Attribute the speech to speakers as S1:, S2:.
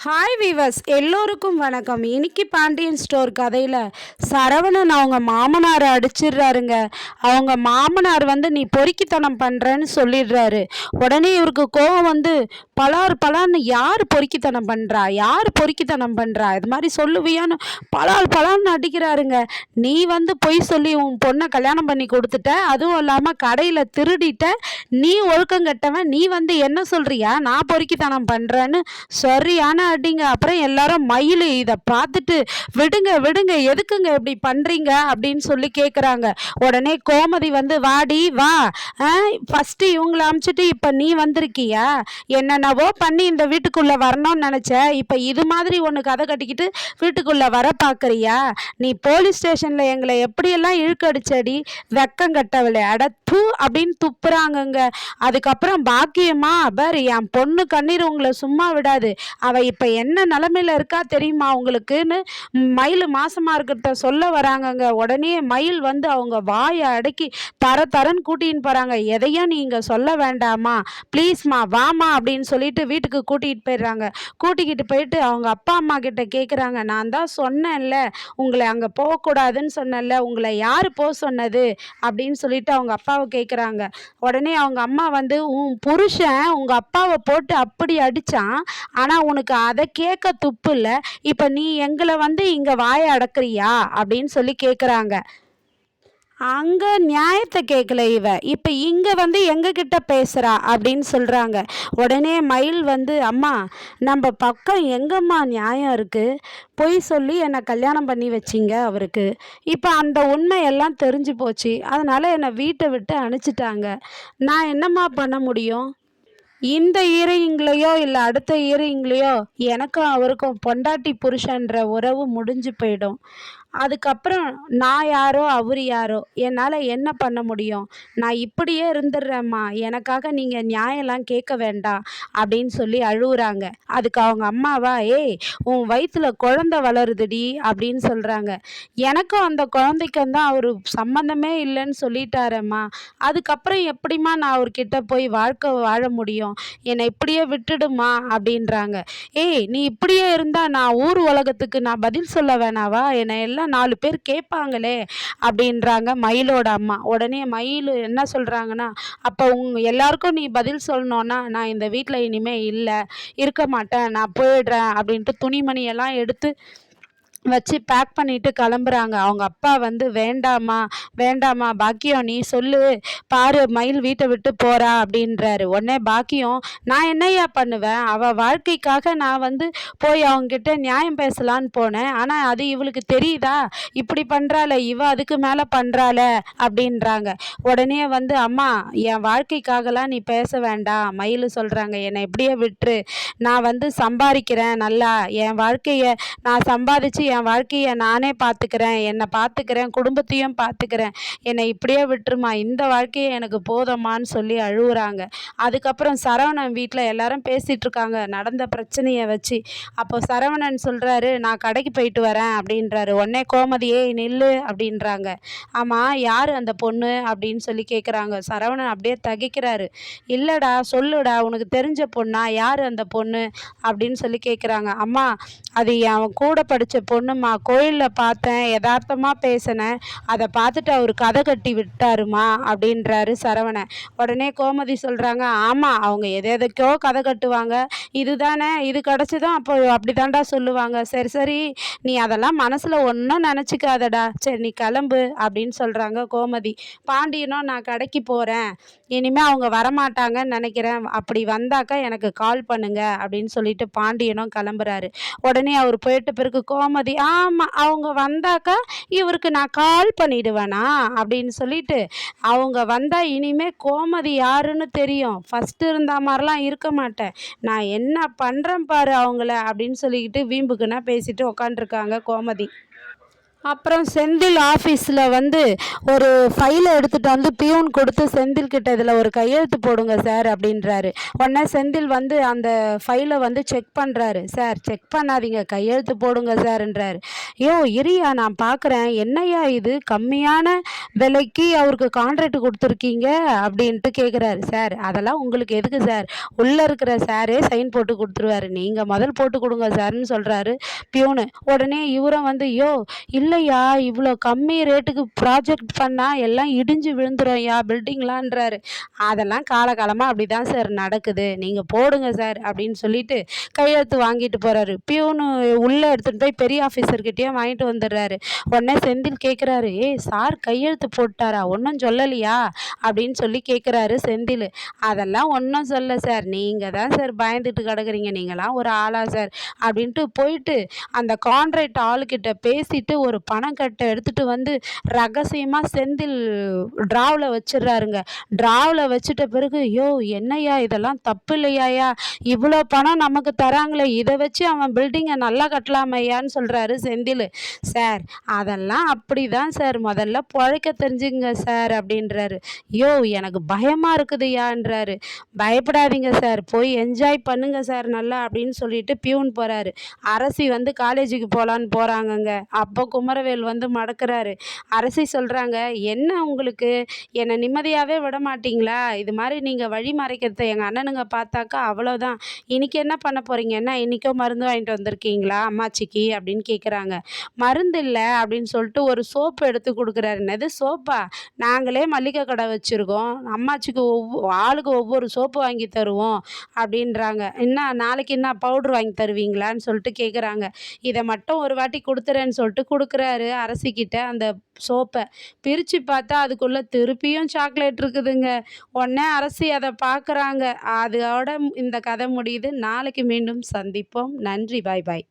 S1: Hi viewers, எல்லோருக்கும் வணக்கம். இன்னைக்கு பாண்டியன் ஸ்டோர் கதையில் சரவணன் அவங்க மாமனாரை அடிச்சிடுறாருங்க. அவங்க மாமனார் வந்து நீ பொறுக்கித்தனம் பண்ணுறேன்னு சொல்லிடுறாரு. உடனே இவருக்கு கோபம் வந்து பலான்னு யார் பொறுக்கித்தனம் பண்ணுறா, யார் பொறுக்கித்தனம் பண்ணுறா, இது மாதிரி சொல்லுவியான்னு பலான்னு அடிக்கிறாருங்க. நீ வந்து பொய் சொல்லி உன் பொண்ணை கல்யாணம் பண்ணி கொடுத்துட்ட, அதுவும் இல்லாமல் கடையில் திருடிட்ட, நீ ஒழுக்கம் கெட்டவன், நீ வந்து என்ன சொல்கிறியா நான் பொறுக்கித்தனம் பண்ணுறேன்னு சரியான அடிங்க. அப்புறம் எல்லாரும் மயில் இதை பார்த்துட்டு விடுங்க விடுங்க, எதுக்குங்க இப்படி பண்ணுறீங்க அப்படின்னு சொல்லி கேட்குறாங்க. உடனே கோமதி வந்து வாடி வா, ஃபஸ்ட்டு இவங்கள அமுச்சிட்டு இப்போ நீ வந்திருக்கியா, என்னென்னவோ பண்ணி இந்த வீட்டுக்குள்ளே வரணும்னு நினச்ச, இப்போ இது மாதிரி ஒன்று கதை கட்டிக்கிட்டு வீட்டுக்குள்ளே வர பார்க்குறியா, நீ போலீஸ் ஸ்டேஷனில் எங்களை எப்படியெல்லாம் இழுக்கடிச்சடி வெக்கம் கட்டவில்லை அடத்து அப்படின்னு துப்புறாங்கங்க. அதுக்கப்புறம் பாக்கியமா பாரு, என் பொண்ணு கண்ணீர் உங்களை சும்மா விடாது, அவள் இப்போ என்ன நிலமையில இருக்கா தெரியுமா உங்களுக்குன்னு மயில் மாசமா இருக்கிறத சொல்ல வராங்கங்க. உடனே மயில் வந்து அவங்க வாயை அடக்கி தரன்னு கூட்டின்னு போறாங்க. எதையும் நீங்க சொல்ல வேண்டாமா, ப்ளீஸ்மா வாமா அப்படின்னு சொல்லிட்டு வீட்டுக்கு கூட்டிகிட்டு போயிடுறாங்க. கூட்டிக்கிட்டு போயிட்டு அவங்க அப்பா அம்மா கிட்ட கேட்குறாங்க, நான் தான் சொன்னேன்ல உங்களை அங்கே போகக்கூடாதுன்னு சொன்னேன்ல, உங்களை யார் போக சொன்னது அப்படின்னு சொல்லிட்டு அவங்க அப்பாவை கேட்குறாங்க. உடனே அவங்க அம்மா வந்து உன் புருஷன் உங்கள் அப்பாவை போட்டு அப்படி அடித்தான், ஆனால் உனக்கு அதை கேட்க துப்பு இல்லை, இப்போ நீ எங்களை வந்து இங்கே வாயை அடக்குறியா அப்படின்னு சொல்லி கேட்குறாங்க. அங்கே நியாயத்தை கேட்கல இவ, இப்போ இங்கே வந்து எங்ககிட்ட பேசுகிறா அப்படின்னு சொல்கிறாங்க. உடனே மயில் வந்து அம்மா நம்ம பக்கம் எங்கம்மா நியாயம் இருக்குது, பொய் சொல்லி என்னை கல்யாணம் பண்ணி வச்சிங்க அவருக்கு, இப்போ அந்த உண்மையெல்லாம் தெரிஞ்சு போச்சு, அதனால் என்னை வீட்டை விட்டு அனுப்பிச்சிட்டாங்க, நான் என்னம்மா பண்ண முடியும், இந்த ஈரைங்களையோ இல்லை அடுத்த ஈரைங்களையோ எனக்கும் அவருக்கும் பொண்டாட்டி புருஷன்ற உறவு முடிஞ்சு போயிடும். அதுக்கப்புறம் நான் யாரோ அவர் யாரோ என்னால் என்ன பண்ண முடியும், நான் இப்படியே இருந்துடுறேம்மா, எனக்காக நீங்கள் நியாயம்லாம் கேட்க வேண்டாம் அப்படின்னு சொல்லி அழுகுறாங்க. அதுக்கு அவங்க அம்மாவா ஏய் உன் வயிற்றுல குழந்தை வளருதுடி அப்படின்னு சொல்கிறாங்க. எனக்கும் அந்த குழந்தைக்கும் தான் அவர் சம்மந்தமே இல்லைன்னு சொல்லிட்டாரம்மா, அதுக்கப்புறம் எப்படிம்மா நான் அவர்கிட்ட போய் வாழ்க்கை வாழ முடியும், என்னை இப்படியே விட்டுடுமா அப்படின்றாங்க. ஏய் நீ இப்படியே இருந்தால் நான் ஊர் உலகத்துக்கு நான் பதில் சொல்ல வேணாவா, என்னை எல்லாம் 4 பேர் கேட்பாங்களே அப்படின்றாங்க மயிலோட அம்மா. உடனே மயில் என்ன சொல்கிறாங்கன்னா, அப்போ எல்லாருக்கும் நீ பதில் சொல்லணுன்னா நான் இந்த வீட்டில் இனிமேல் இருக்க மாட்டேன், நான் போயிடுறேன் அப்படின்ட்டு துணிமணியெல்லாம் எடுத்து வச்சு பேக் பண்ணிட்டு கிளம்புறாங்க. அவங்க அப்பா வந்து வேண்டாமா பாக்கியம் நீ சொல்லு, பாரு மயில் வீட்டை விட்டு போறா அப்படின்றாரு. உடனே பாக்கியம் நான் என்னையா பண்ணுவேன், அவள் வாழ்க்கைக்காக நான் வந்து போய் அவங்ககிட்ட நியாயம் பேசலான்னு போனேன், ஆனால் அது இவளுக்கு தெரியுதா, இப்படி பண்ணுறாள இவ, அதுக்கு மேலே பண்ணுறாள அப்படின்றாங்க. உடனே வந்து அம்மா என் வாழ்க்கைக்காகலாம் நீ பேச வேண்டாம், மயில் சொல்கிறாங்க, என்னை எப்படியே விட்டுரு, நான் வந்து சம்பாதிக்கிறேன் நல்லா, என் வாழ்க்கையை நான் சம்பாதிச்சு என் வாழ்க்கையை நானே பார்த்துக்கிறேன், என்னை பார்த்துக்கிறேன், குடும்பத்தையும் பார்த்துக்கிறேன், என்னை இப்படியே விட்டுருமா, இந்த வாழ்க்கையை எனக்கு போதுமான்னு சொல்லி அழுகுறாங்க. அதுக்கப்புறம் சரவணன் வீட்டில் எல்லாரும் பேசிகிட்டு இருக்காங்க நடந்த பிரச்சனையை வச்சு. அப்போ சரவணன் சொல்கிறாரு, நான் கடைக்கு போயிட்டு வரேன் அப்படின்றாரு. உடனே கோமதியே நில்லு அப்படின்றாங்க. ஆமாம் யார் அந்த பொண்ணு அப்படின்னு சொல்லி கேட்குறாங்க. சரவணன் அப்படியே தகிக்கிறாரு. இல்லைடா சொல்லுடா, உனக்கு தெரிஞ்ச பொண்ணா, யார் அந்த பொண்ணு அப்படின்னு சொல்லி கேட்குறாங்க. அம்மா அது என் கூட படித்த பொண்ணுமா, கோயிலில் பார்த்தேன், யதார்த்தமாக பேசினேன், அதை பார்த்துட்டு அவர் கதை கட்டி விட்டாருமா அப்படின்றாரு சரவணன். உடனே கோமதி சொல்கிறாங்க, ஆமாம் அவங்க எதுக்கோ கதை கட்டுவாங்க, இதுதானே இது கிடச்சிதான் அப்போ அப்படி தாண்டா சொல்லுவாங்க, சரி நீ அதெல்லாம் மனசில் ஒன்றும் நினச்சிக்காதடா, சரி நீ கிளம்பு அப்படின்னு சொல்கிறாங்க கோமதி. பாண்டியனும் நான் கடைக்கு போகிறேன், இனிமேல் அவங்க வரமாட்டாங்கன்னு நினைக்கிறேன், அப்படி வந்தாக்கா எனக்கு கால் பண்ணுங்க அப்படின்னு சொல்லிட்டு பாண்டியனும் கிளம்புறாரு. உடனே அவர் போயிட்ட பிறகு கோமதி ஆமாம் அவங்க வந்தாக்கா இவருக்கு நான் கால் பண்ணிடுவேனா அப்படின்னு சொல்லிட்டு, அவங்க வந்தால் இனிமேல் கோமதி யாருன்னு தெரியும், ஃபஸ்ட்டு இருந்த மாதிரிலாம் இருக்க மாட்டேன், நான் என்ன பண்ணுறேன் பாரு அவங்கள அப்படின்னு சொல்லிக்கிட்டு வீம்புக்குன்னா பேசிட்டு உக்காண்டிருக்காங்க கோமதி. அப்புறம் செந்தில் ஆஃபீஸில் வந்து ஒரு ஃபைலை எடுத்துகிட்டு வந்து பியூன் கொடுத்து செந்தில் கிட்ட இதில் ஒரு கையெழுத்து போடுங்க சார் அப்படின்றாரு. உடனே செந்தில் வந்து அந்த ஃபைலை வந்து செக் பண்ணுறாரு. சார் செக் பண்ணாதீங்க, கையெழுத்து போடுங்க சார்ன்றாரு. யோ இரியா நான் பார்க்குறேன், என்னையா இது கம்மியான விலைக்கு அவருக்கு கான்ட்ராக்ட் கொடுத்துருக்கீங்க அப்படின்ட்டு கேட்குறாரு. சார் அதெல்லாம் உங்களுக்கு எதுக்கு சார், உள்ளே இருக்கிற சாரே சைன் போட்டு கொடுத்துருவாரு, நீங்கள் முதல் போட்டு கொடுங்க சார்னு சொல்கிறாரு பியூனு. உடனே இவரும் வந்து யோ இல்லையா இவ்வளோ கம்மி ரேட்டுக்கு ப்ராஜெக்ட் பண்ணால் எல்லாம் இடிஞ்சு விழுந்துரும்யா பில்டிங்லான்றாரு. அதெல்லாம் காலகாலமாக அப்படி தான் சார் நடக்குது, நீங்கள் போடுங்க சார் அப்படின்னு சொல்லிட்டு கையெழுத்து வாங்கிட்டு போகிறாரு. பியூனு உள்ளே எடுத்துகிட்டு போய் பெரிய ஆஃபீஸர்கிட்டயே வாங்கிட்டு வந்துடுறாரு. உடனே செந்தில் கேட்குறாரு, ஏய் சார் கையெழுத்து போட்டாரா, ஒன்றும் சொல்லலையா அப்படின்னு சொல்லி கேட்குறாரு செந்தில். அதெல்லாம் ஒன்றும் சொல்ல சார், நீங்கள் தான் சார் பயந்துட்டு கிடக்குறீங்க, நீங்களாம் ஒரு ஆளா சார் அப்படின்ட்டு போயிட்டு அந்த கான்ட்ராக்ட் ஆளுக்கிட்ட பேசிட்டு ஒரு பணம் கட்டை எடுத்துகிட்டு வந்து ரகசியமாக செந்தில் ட்ராவில் வச்சிடுறாருங்க. ட்ராவில் வச்சுட்ட பிறகு யோ என்னையா இதெல்லாம் தப்பு இல்லையாயா, இவ்வளோ பணம் நமக்கு தராங்களே, இதை வச்சு அவன் பில்டிங்கை நல்லா கட்டலாமையான்னு சொல்கிறாரு செந்தில். சார் அதெல்லாம் அப்படி தான் சார், முதல்ல பிழைக்க தெரிஞ்சுங்க சார் அப்படின்றாரு. யோ எனக்கு பயமாக இருக்குதுயான்றாரு. பயப்படாதீங்க சார், போய் என்ஜாய் பண்ணுங்க சார் நல்லா அப்படின்னு சொல்லிட்டு பியூன் போகிறாரு. அரசி வந்து காலேஜுக்கு போகலான்னு போகிறாங்கங்க. அப்போ குமரவேல் வந்து மடக்கிறாரு. அரசி சொல்கிறாங்க, என்ன உங்களுக்கு என்னை நிம்மதியாகவே விட மாட்டிங்களா, இது மாதிரி நீங்கள் வழி மறைக்கிறத எங்கள் அண்ணனுங்க பார்த்தாக்கா அவ்வளோதான், இன்றைக்கி என்ன பண்ண போகிறீங்க, என்ன இன்றைக்கோ மருந்து வாங்கிட்டு வந்திருக்கீங்களா அம்மாச்சிக்கு அப்படின்னு கேட்குறாங்க. மருந்து இல்லை அப்படின்னு சொல்லிட்டு ஒரு சோப்பு எடுத்து கொடுக்குறாரு. என்னது சோப்பா, நாங்களே மல்லிகை கடை வச்சுருக்கோம், அம்மாச்சிக்கு ஆளுக்கு ஒவ்வொரு சோப்பு வாங்கி தருவோம் அப்படின்றாங்க. என்ன நாளைக்கு என்ன பவுட்ரு வாங்கி தருவீங்களான்னு சொல்லிட்டு கேட்குறாங்க. இதை மட்டும் ஒரு வாட்டி கொடுத்துறேன்னு சொல்லிட்டு கொடுக்குறாரு அரசிக்கிட்ட அந்த சோப்பை. பிரித்து பார்த்தா அதுக்குள்ளே திருப்பியும் சாக்லேட் இருக்குதுங்க. உடனே அரசி அதை பார்க்குறாங்க. அதோட இந்த கதை முடியுது. நாளைக்கு மீண்டும் சந்திப்போம். நன்றி, பாய் பாய்.